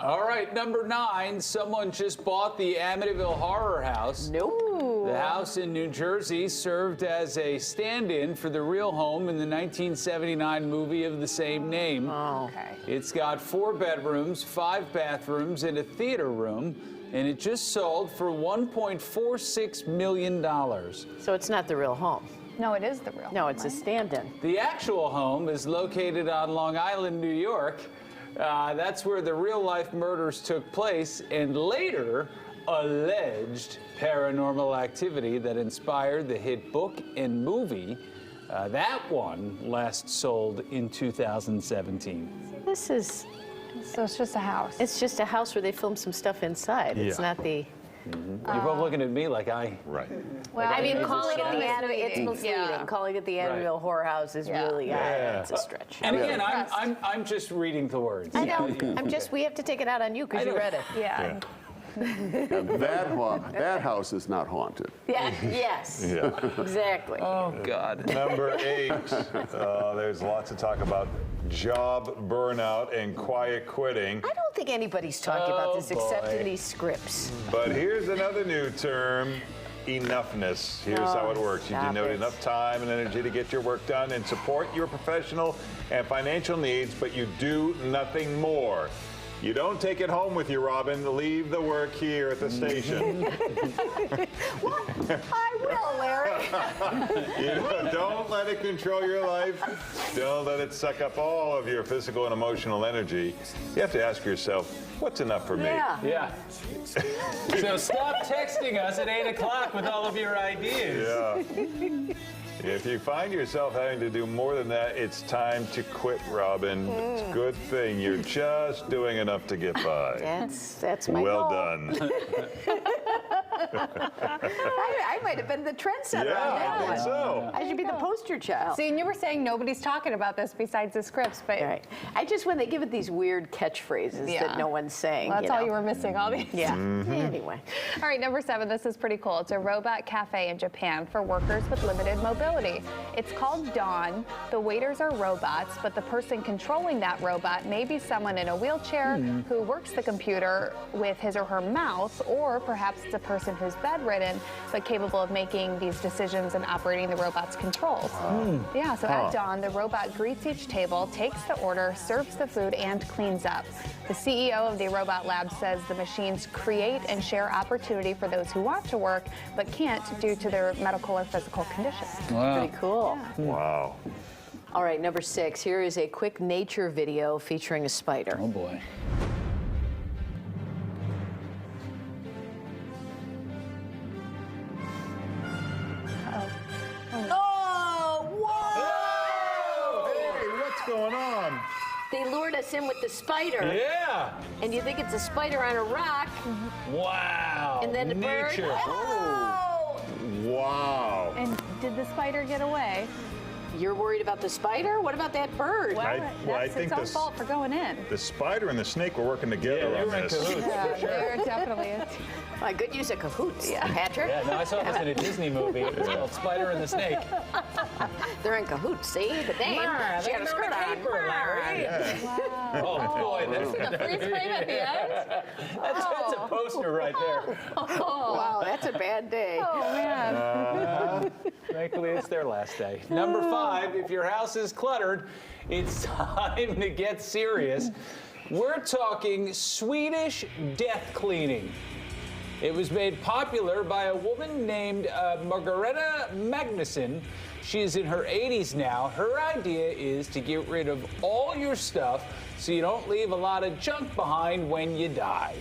All right, number 9. Someone just bought the Amityville Horror House. Nope. The house in New Jersey served as a stand-in for the real home in the 1979 movie of the same name. Oh. Okay. It's got 4 bedrooms, 5 bathrooms, and a theater room, and it just sold for $1.46 million. So it's not the real home. No, it is the real. No, home, it's a right? stand-in. The actual home is located on Long Island, New York. That's where the real-life murders took place, and later alleged paranormal activity that inspired the hit book and movie. That one last sold in 2017. This is, So it's just a house. it's just a house where they filmed some stuff inside. It's Yeah. not the... You're both looking at me like I... Right. Well, I mean, Is it calling it the misleading? it's misleading. Yeah. Calling it the Amityville Horror House is Yeah. really, Yeah. it's a stretch. And again, impressed. I'm just reading the words. I know. We have to take it out on you because I you know. read it. Yeah. That house is not haunted. Yeah. Yes. Yeah. Exactly. Oh, God. Number 8. There's lots to talk about. Job burnout and quiet quitting. I don't think anybody's talking about this except boy. in these scripts. But here's another new term. Enoughness. Here's how it works. You stop denote it. enough time and energy to get your work done and support your professional and financial needs, but you do nothing more. You don't take it home with you, Robin. Leave the work here at the station. I will, Larry. You know, don't let it control your life. Don't let it suck up all of your physical and emotional energy. You have to ask yourself, what's enough for me? Yeah. Yeah. So stop texting us at 8 o'clock with all of your ideas. Yeah. If you find yourself having to do more than that, it's time to quit, Robin. It's a good thing. You're just doing enough to get by. That's my Well goal. done. I might have been the trendsetter on Yeah, that I one. think so. I should be the poster child. See, and you were saying nobody's talking about this besides the scripts, but Right. I just, when they give it these weird catchphrases Yeah. that no one's saying. that's all know. you were missing, all these. Yeah. Anyway. All right, number 7, this is pretty cool. It's a robot cafe in Japan for workers with limited mobility. It's called Dawn. The waiters are robots, but the person controlling that robot may be someone in a wheelchair who works the computer with his or her mouth, or perhaps it's a person who's bedridden but capable of making these decisions and operating the robot's controls. Yeah, so at Dawn, the robot greets each table, takes the order, serves the food, and cleans up. The CEO of the Robot Lab says the machines create and share opportunity for those who want to work but can't due to their medical or physical conditions. Wow. Pretty cool. Wow. All right, number 6. Here is a quick nature video featuring a spider. Oh, boy. Oh, whoa! Hey, what's going on? They lured us in with the spider, Yeah. and you think it's a spider on a rock, Wow. and then the bird. Nature. Oh! Wow. And did the spider get away? You're worried about the spider? What about that bird? Well, I that's think its own this- fault for going in. The spider and the snake were working together Yeah, they on were in this. cahoots. Yeah, there definitely is. My good use of cahoots, Patrick. Yeah, no, I saw this in a Disney movie. It's called Spider and the Snake. They're in cahoots, see? The dame, she had a skirt on. Oh, boy. The freeze frame at the end? That's a poster right there. Wow, that's a bad day. Oh, man. Thankfully, it's their last day. Number 5, if your house is cluttered, it's time to get serious. We're talking Swedish death cleaning. It was made popular by a woman named Margareta Magnusson. She is in her 80s now. Her idea is to get rid of all your stuff so you don't leave a lot of junk behind when you die.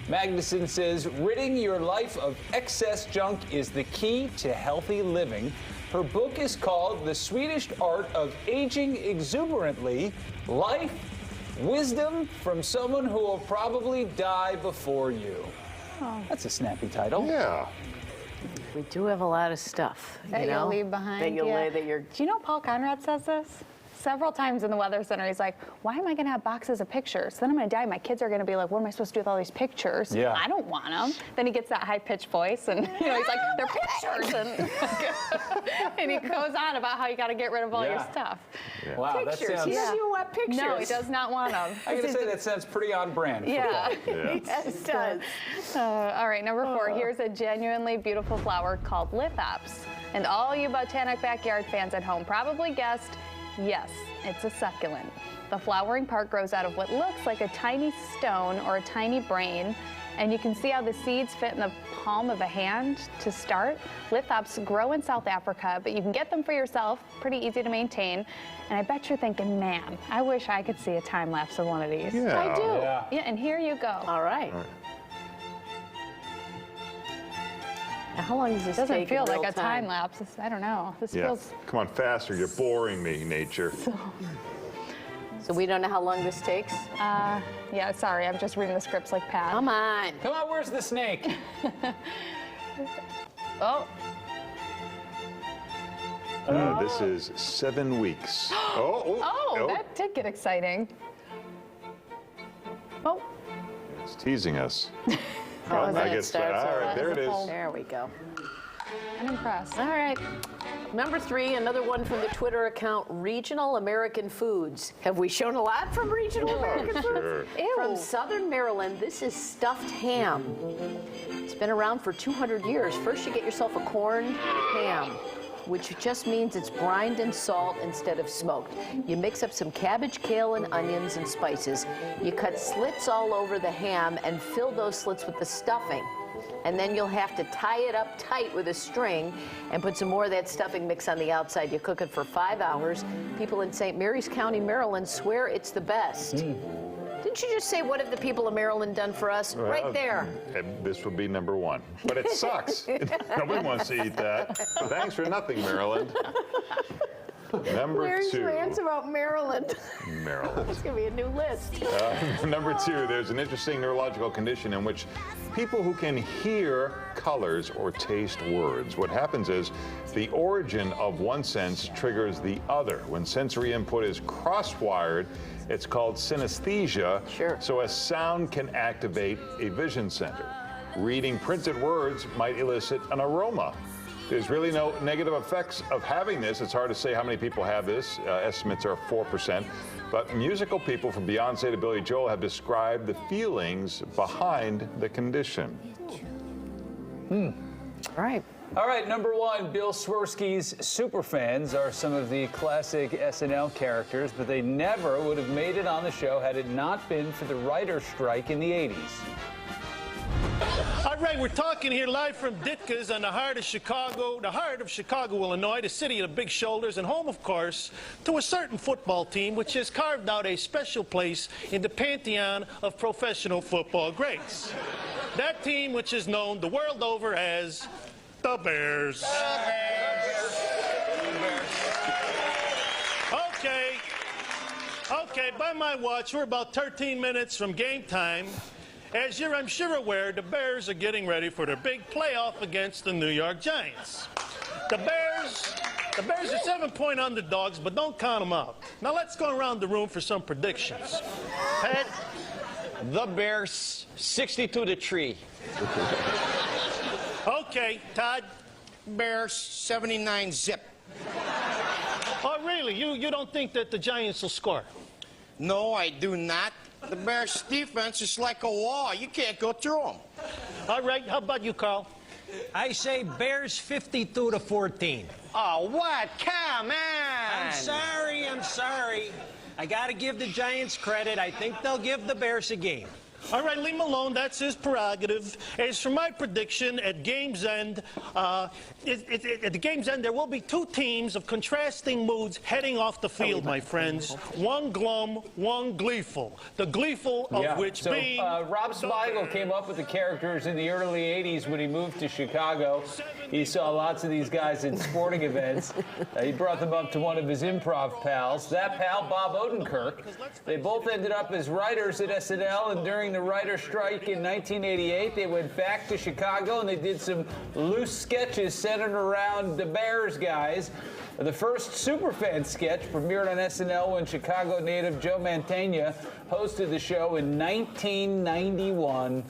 Magnusson says ridding your life of excess junk is the key to healthy living. Her book is called The Swedish Art of Aging Exuberantly, Life, Wisdom from Someone Who Will Probably Die Before You. That's a snappy title. Yeah. We do have a lot of stuff, That you know? you'll leave behind. That you'll yeah. lay, that you're... Do you know Paul Conrad says this? several times in the Weather Center, he's like, why am I going to have boxes of pictures? Then I'm going to die. My kids are going to be like, what am I supposed to do with all these pictures? Yeah. I don't want them. Then he gets that high-pitched voice, and he's like, they're pictures. And he goes on about how you got to get rid of all your stuff. Wow, that Pictures. sounds. He doesn't even want pictures. No, he does not want them. I gotta say that sounds pretty on brand. For Yeah. Paul. Yes, it does. All right, number 4. Here's a genuinely beautiful flower called lithops. And all you botanic backyard fans at home probably guessed, yes, it's a succulent. The flowering part grows out of what looks like a tiny stone or a tiny brain. And you can see how the seeds fit in the palm of a hand to start. Lithops grow in South Africa, but you can get them for yourself. Pretty easy to maintain. And I bet you're thinking, man, I wish I could see a time lapse of one of these. Yeah. I do. Yeah. Yeah, and here you go. All right. Now, how long does this It doesn't take feel in like real a time lapse. I don't know. This Yeah. feels. Come on, faster. You're boring me, nature. So we don't know how long this takes? Yeah, sorry, I'm just reading the scripts like Pat. Come on. Come on, where's the snake? Oh, This is 7 weeks. Oh, that did get exciting. Oh, It's teasing us. Oh, I guess. All right, there it is. There we go. I'm impressed. All right. Number 3, another one from the Twitter account, Regional American Foods. Have we shown a lot from Regional American Foods? Sure. Ew. From Southern Maryland, this is stuffed ham. It's been around for 200 years. First, you get yourself a corned ham, which just means it's brined in salt instead of smoked. You mix up some cabbage, kale, and onions and spices. You cut slits all over the ham and fill those slits with the stuffing. And then you'll have to tie it up tight with a string and put some more of that stuffing mix on the outside. You cook it for 5 hours. People in St. Mary's County, Maryland swear it's the best. Didn't you just say, what have the people of Maryland done for us? Right there. And this would be number 1. But it sucks. Nobody wants to eat that. Thanks for nothing, Maryland. Number Where's 2. your answer about Maryland? Maryland. It's going to be a new list. Number 2, there's an interesting neurological condition in which people who can hear colors or taste words. What happens is the origin of one sense triggers the other. When sensory input is cross-wired, it's called synesthesia. Sure. So a sound can activate a vision center. Reading printed words might elicit an aroma. There's really no negative effects of having this. It's hard to say how many people have this. Estimates are 4%. But musical people from Beyonce to Billy Joel have described the feelings behind the condition. Right. All right, number 1, Bill Swirsky's superfans are some of the classic SNL characters, but they never would have made it on the show had it not been for the writer's strike in the 80s. All right, we're talking here live from Ditka's in the heart of Chicago, Illinois, the city of the big shoulders, and home, of course, to a certain football team which has carved out a special place in the pantheon of professional football greats. That team which is known the world over as the Bears. Okay, by my watch, we're about 13 minutes from game time. As you're, I'm sure, aware, the Bears are getting ready for their big playoff against the New York Giants. The Bears are 7-point underdogs, but don't count them out. Now let's go around the room for some predictions. Pat? The Bears, 62-3. Okay, Todd? Bears, 79-zip. Oh, really? You don't think that the Giants will score? No, I do not. The Bears' defense is like a wall. You can't go through them. All right, how about you, Carl? I say Bears 52-14. Oh, what? Come on! I'm sorry. I got to give the Giants credit. I think they'll give the Bears a game. All right, leave him alone. That's his prerogative. As for my prediction, at game's end, at the game's end, there will be 2 teams of contrasting moods heading off the field, my friends. One glum, one gleeful. The gleeful of which being... Rob Smigel came up with the characters in the early 80s when he moved to Chicago. He saw lots of these guys at sporting events. He brought them up to one of his improv pals. That pal, Bob Odenkirk. They both ended up as writers at SNL, and during during the writer's strike in 1988. They went back to Chicago and they did some loose sketches centered around the Bears guys. The first Superfan sketch premiered on SNL when Chicago native Joe Mantegna hosted the show in 1991.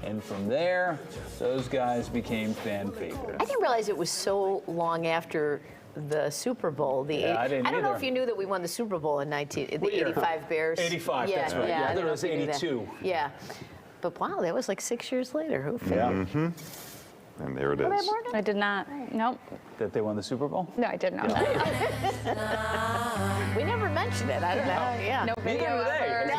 And from there, those guys became fan favorites. I didn't realize it was so long after the Super Bowl. I didn't don't know either. if you knew that we won the Super Bowl in What year? 85 Bears. 85, that's right. Yeah, I I don't thought it know was if you knew that. 82. Yeah. But wow, that was like 6 years later. Who figured? And there it is. I did not. Nope. That they won the Super Bowl? No, I did not. We never mentioned it. I don't know. Yeah. No video Neither did they. ever. No,